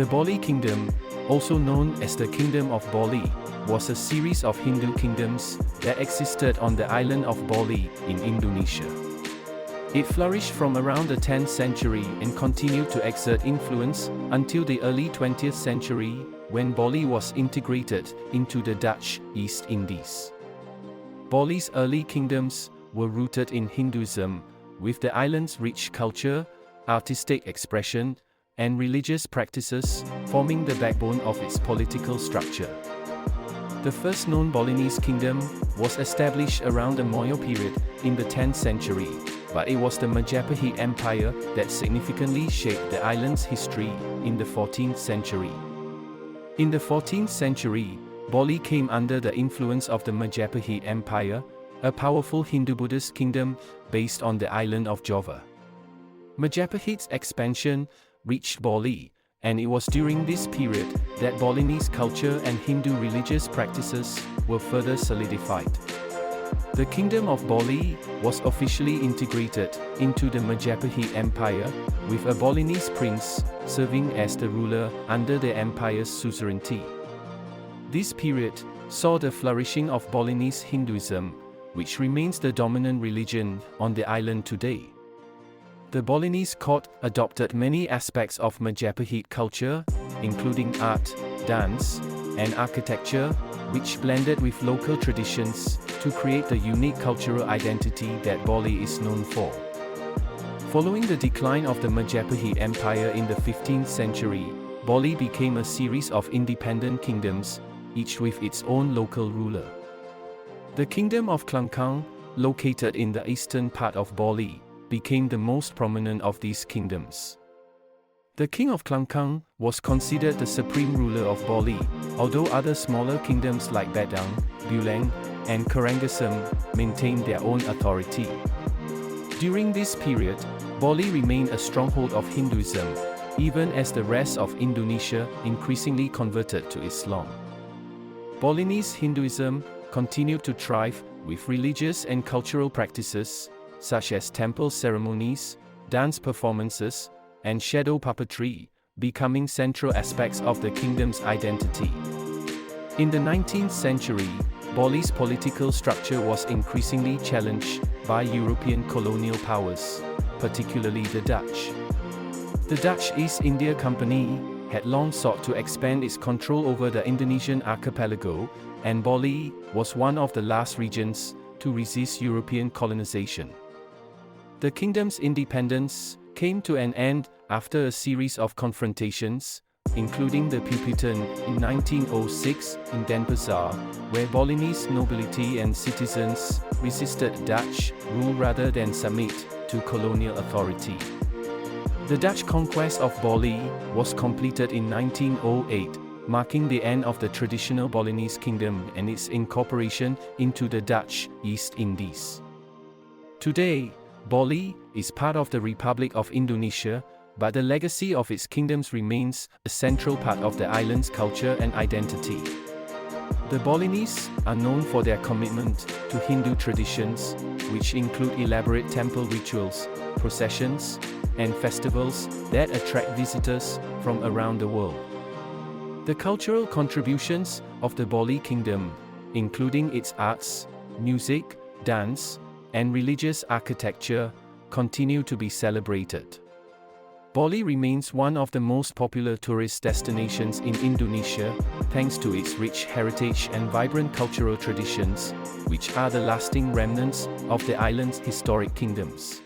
The Bali Kingdom, also known as the Kingdom of Bali, was a series of Hindu kingdoms that existed on the island of Bali in Indonesia. It flourished from around the 10th century and continued to exert influence until the early 20th century, when Bali was integrated into the Dutch East Indies. Bali's early kingdoms were rooted in Hinduism, with the island's rich culture, artistic expression, and religious practices forming the backbone of its political structure. The first known Balinese kingdom was established around the Moyo period in the 10th century, but it was the Majapahit Empire that significantly shaped the island's history in the 14th century. In the 14th century, Bali came under the influence of the Majapahit Empire, a powerful Hindu-Buddhist kingdom based on the island of Java. Majapahit's expansion reached Bali, and it was during this period that Balinese culture and Hindu religious practices were further solidified. The Kingdom of Bali was officially integrated into the Majapahit Empire, with a Balinese prince serving as the ruler under the empire's suzerainty. This period saw the flourishing of Balinese Hinduism, which remains the dominant religion on the island today. The Balinese court adopted many aspects of Majapahit culture, including art, dance, and architecture, which blended with local traditions to create the unique cultural identity that Bali is known for. Following the decline of the Majapahit Empire in the 15th century, Bali became a series of independent kingdoms, each with its own local ruler. The Kingdom of Klangkang, located in the eastern part of Bali, became the most prominent of these kingdoms. The King of Klangkang was considered the supreme ruler of Bali, although other smaller kingdoms like Badang, Bulang, and Karangasem maintained their own authority. During this period, Bali remained a stronghold of Hinduism, even as the rest of Indonesia increasingly converted to Islam. Balinese Hinduism continued to thrive, with religious and cultural practices such as temple ceremonies, dance performances, and shadow puppetry becoming central aspects of the kingdom's identity. In the 19th century, Bali's political structure was increasingly challenged by European colonial powers, particularly the Dutch. The Dutch East India Company had long sought to expand its control over the Indonesian archipelago, and Bali was one of the last regions to resist European colonization. The kingdom's independence came to an end after a series of confrontations, including the Puputan in 1906 in Denpasar, where Balinese nobility and citizens resisted Dutch rule rather than submit to colonial authority. The Dutch conquest of Bali was completed in 1908, marking the end of the traditional Balinese kingdom and its incorporation into the Dutch East Indies. Today, Bali is part of the Republic of Indonesia, but the legacy of its kingdoms remains a central part of the island's culture and identity. The Balinese are known for their commitment to Hindu traditions, which include elaborate temple rituals, processions, and festivals that attract visitors from around the world. The cultural contributions of the Bali Kingdom, including its arts, music, dance, and religious architecture, continue to be celebrated. Bali remains one of the most popular tourist destinations in Indonesia, thanks to its rich heritage and vibrant cultural traditions, which are the lasting remnants of the island's historic kingdoms.